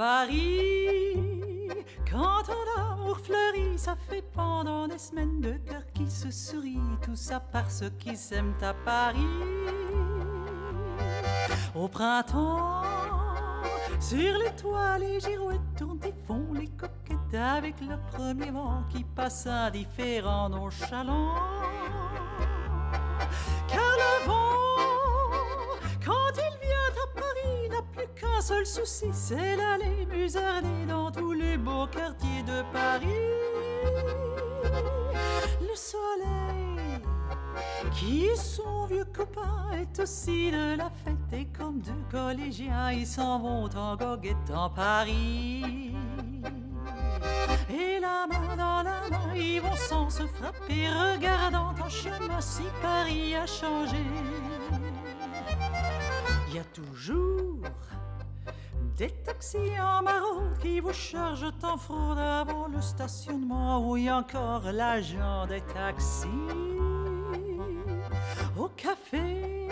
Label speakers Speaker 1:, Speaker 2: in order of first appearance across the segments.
Speaker 1: Paris, quand ton amour fleurit, ça fait pendant des semaines de cœur qui se sourit, tout ça parce qu'ils s'aiment à Paris. Au printemps, sur les toits, les girouettes tournent et font les coquettes avec le premier vent qui passe indifférent, nonchalant. Car le vent, quand il vient à Paris, n'a plus qu'un seul souci, c'est d'aller musarder dans tous les beaux quartiers de Paris. Le soleil, qui est son vieux copain, est aussi de la fête, et comme deux collégiens, ils s'en vont en goguette en Paris. Et la main dans la main, ils vont sans se frapper, regardant en chemin si Paris a changé. Il y a toujours des taxis en maraude qui vous chargent en fraude avant le stationnement, où il y a encore l'agent des taxis. Au café,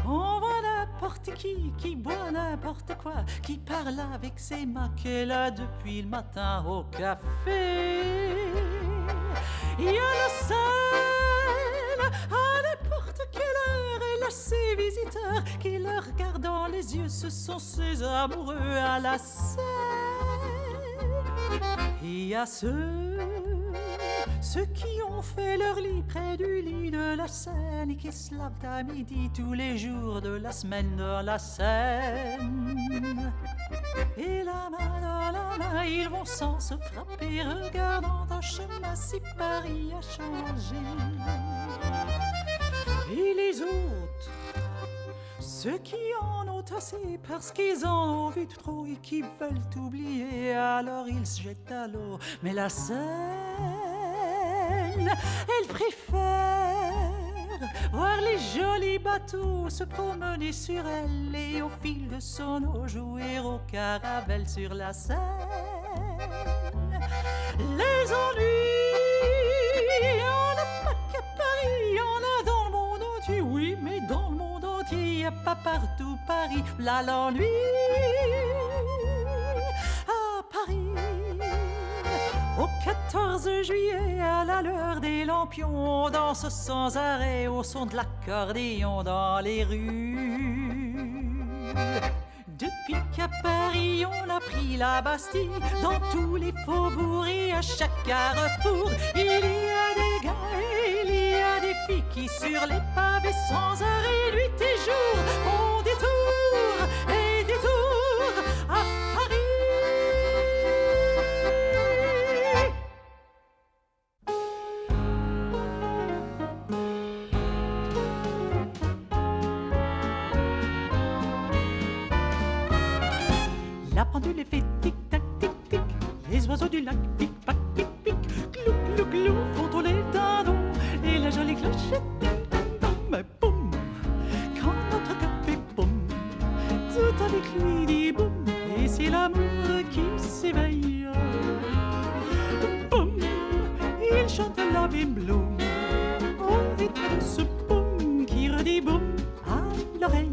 Speaker 1: on voit n'importe qui boit n'importe quoi, qui parle avec ses mains, qui est là depuis le matin au café. Il y a la scène à n'importe quelle heure, et là ces visiteurs qui le regardent dans les yeux, ce sont ces amoureux à la scène. Il y a ceux qui ont fait leur lit près du lit de la Seine et qui se lavent à midi tous les jours de la semaine dans la Seine. Et la main dans la main, ils vont sans se frapper, regardant un chemin si Paris a changé. Et les autres, ceux qui en ont assez parce qu'ils en ont vu trop et qui veulent oublier, alors ils se jettent à l'eau. Mais la Seine, elle préfère voir les jolis bateaux se promener sur elle et au fil de son eau jouer au caravelle sur la Seine. Les ennuis, on n'a pas qu'à Paris, y en a dans le monde entier, oui, mais dans le monde entier, y a pas partout Paris, là l'ennui. À Paris, au 14 juillet, à la lueur des lampions, on danse sans arrêt au son de l'accordéon dans les rues. Depuis qu'à Paris on a pris la Bastille, dans tous les faubourgs et à chaque carrefour, il y a des gars et il y a des filles qui sur les pavés sans arrêt, nuit et jour, font des tours et des tours à Paris. La pendule fait tic-tac, tic-tic. Les oiseaux du lac pic-pac, pic-pic. Clou, clou, clou, font tourner les dindons. Et la jolie clochette, ding-dong. Mais boum, quand notre cœur fait boum, tout avec lui dit boum. Et c'est l'amour qui s'éveille. Boum, il chante la bim bloom. Au rythme de ce boum qui redit boum à l'oreille.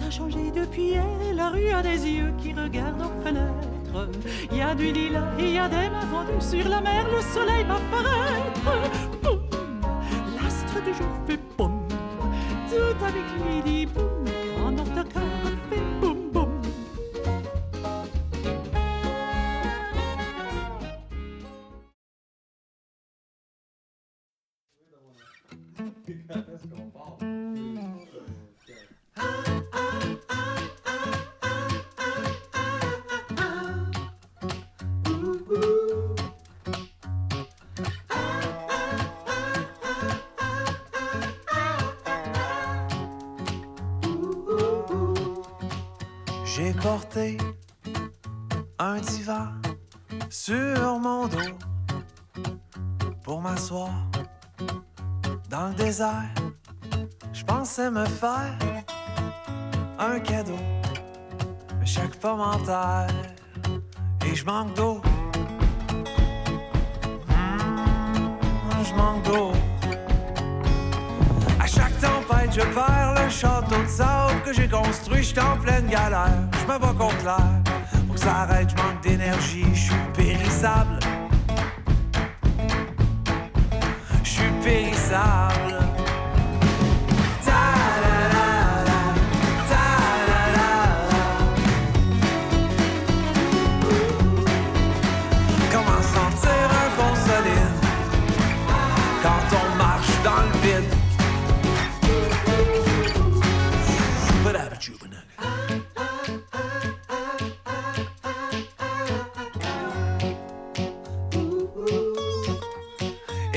Speaker 1: A changé depuis hier, la rue a des yeux qui regardent aux fenêtres. Il y a du lilas et il y a des mains tendues sur la mer, le soleil va paraître. Boum, l'astre du jour fait boum, tout avec lui dit boum, quand notre cœur fait boum boum.
Speaker 2: J'ai porté un divan sur mon dos pour m'asseoir dans le désert. Je pensais me faire un cadeau, mais chaque pas m'enterre et je manque d'eau. Je manque d'eau. À chaque tempête campagne, je perds le château de sable que j'ai construit, j'suis en pleine galère. Je me bats contre l'air, pour que ça arrête, je manque d'énergie, je suis périssable. Je suis périssable. Comment sentir un fond solide quand on marche dans le vide?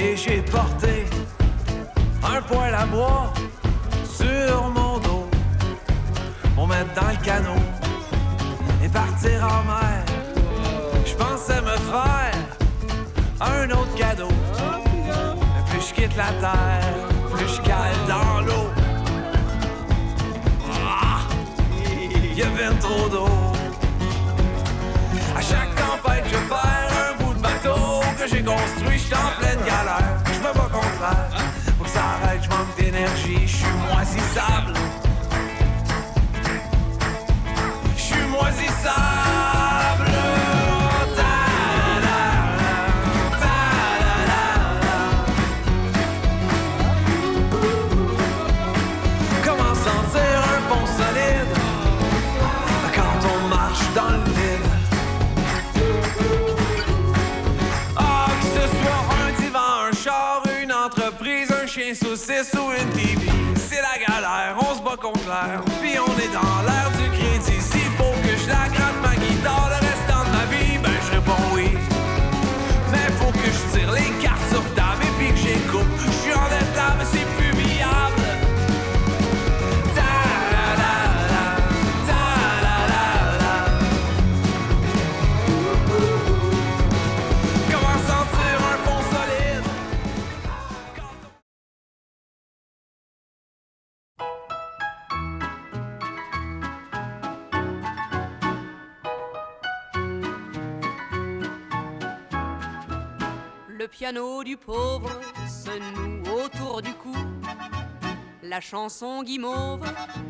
Speaker 2: Et j'ai porté un poêle à bois sur mon dos pour mettre dans le canot et partir en mer. Je pensais me faire un autre cadeau. Mais plus je quitte la terre, plus je cale dans l'eau. Il y a ben trop d'eau. À chaque tempête, je perds un bout de bateau que j'ai construit, j'suis en pleine galère. Je me bats contre l'air, pour que ça arrête, je manque d'énergie, je suis moisissable. Je suis moisissable. Comment sentir un fond solide quand on marche dans le vide? Ah, que ce soit un divan, un char, une entreprise, un chien saucisse ou une TV, c'est la galère, on se bat contre l'air, puis on est dans l'air du crédit. S'il faut que je la gratte ma guitare le restant de ma vie, ben je réponds oui. Mais faut que je tire les cartes sur table et puis que j'écoute. Je suis en état, mais c'est plus viable. Comment sentir un fond solide?
Speaker 3: Le piano du pauvre se noue autour du cou. La chanson guimauve,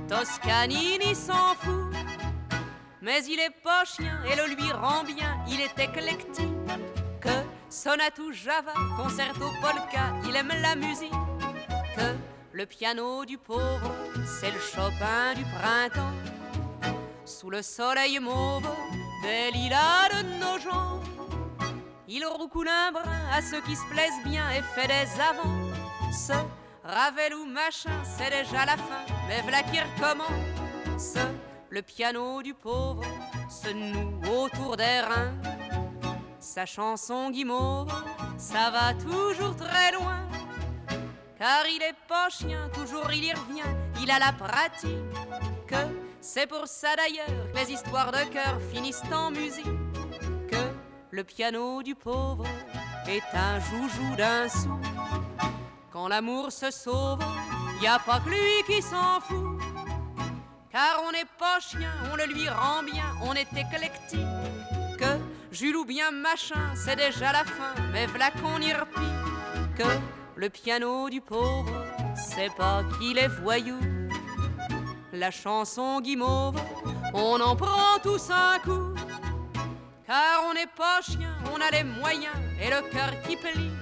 Speaker 3: Toscanini s'en fout. Mais il est pas chien et le lui rend bien, il est éclectique. Que sonate ou java, concerto polka, il aime la musique. Que le piano du pauvre, c'est le Chopin du printemps. Sous le soleil mauve des lilas de nos gens, il roucoule un brin à ceux qui se plaisent bien et fait des avances. Ravel ou machin, c'est déjà la fin, mais v'là qui recommence. Le piano du pauvre se noue autour des reins. Sa chanson guimauve, ça va toujours très loin. Car il est pas chien, toujours il y revient, il a la pratique. C'est pour ça d'ailleurs que les histoires de cœur finissent en musique. Que le piano du pauvre est un joujou d'un sou. Quand l'amour se sauve, y a pas que lui qui s'en fout. Car on n'est pas chien, on le lui rend bien, on est éclectique. Que Jules ou bien machin, c'est déjà la fin, mais v'là qu'on y repique. Que le piano du pauvre, c'est pas qu'il est voyou. La chanson guimauve, on en prend tous un coup. Car on n'est pas chien, on a les moyens et le cœur qui plie.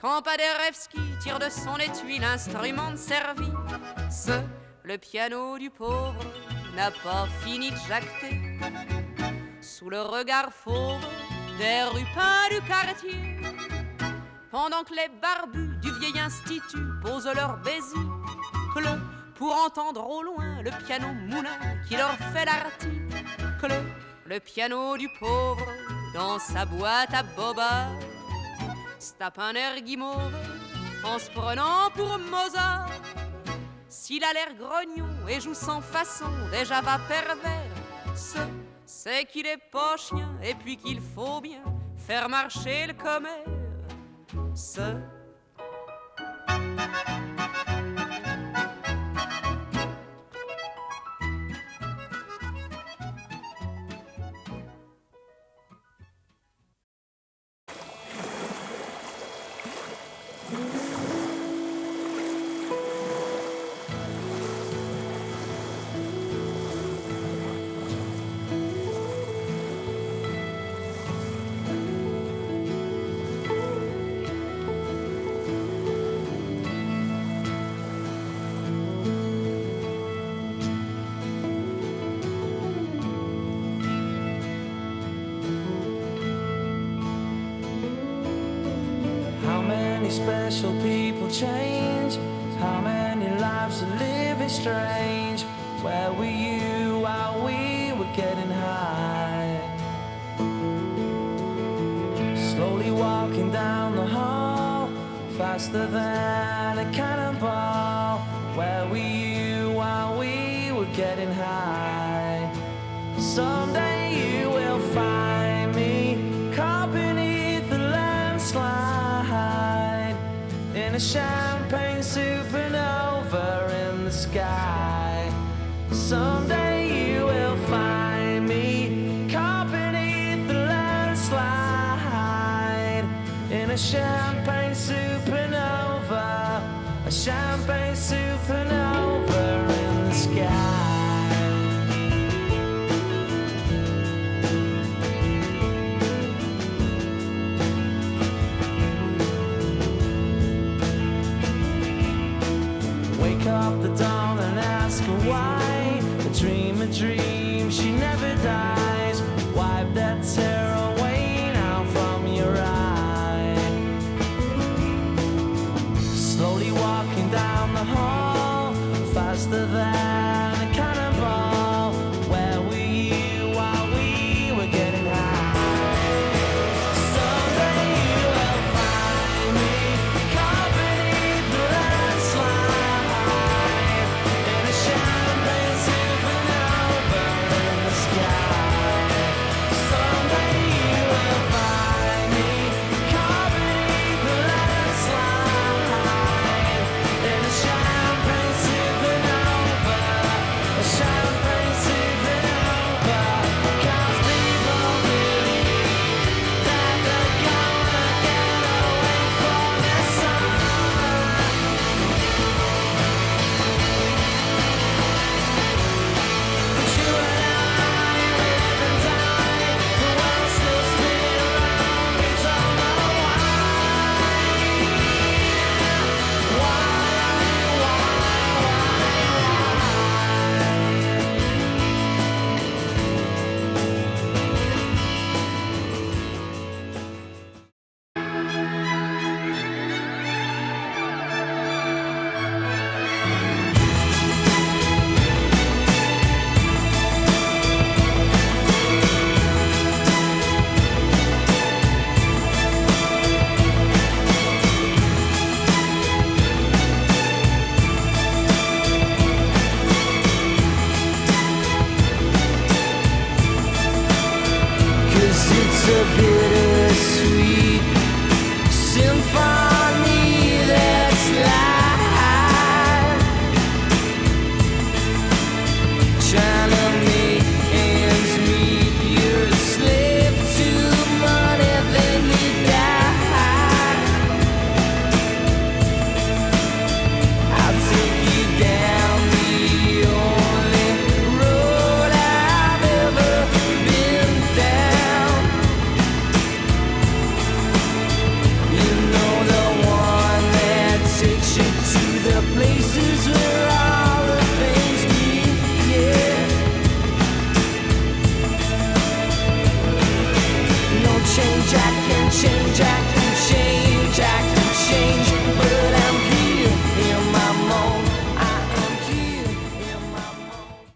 Speaker 3: Quand Paderewski tire de son étui l'instrument de service, le piano du pauvre n'a pas fini de jacter. Sous le regard fauve des rupins du quartier, pendant que les barbus du vieil institut posent leur bésicle pour entendre au loin le piano moulin qui leur fait l'article. Le piano du pauvre dans sa boîte à bobard se tape un air guimauve en se prenant pour Mozart. S'il a l'air grognon et joue sans façon, déjà va pervers, c'est qu'il est pas chien et puis qu'il faut bien faire marcher le commerce.
Speaker 4: many special people change? How many lives are living strange? Where were you while we were getting high? Slowly walking down the hall, faster than a cannonball. Where were you while we were getting high? Someday you will find me caught beneath the landslide in a champagne supernova in the sky. Someday you will find me caught beneath the landslide in a champagne supernova, a champagne supernova in the sky. Up the dawn and ask her why. A dream, she never dies. Wipe that tear away now from your eye. Slowly walking down the hall, faster than a cannonball. Where were you while we were getting high? Someday you will find me caught beneath the landslide. It's a bittersweet symphony that's live, trying to make ends meet. You're a slave to money, then you die. I'll take you down the only road I've ever been down. Places where all the things meet, yeah. No change I can change, I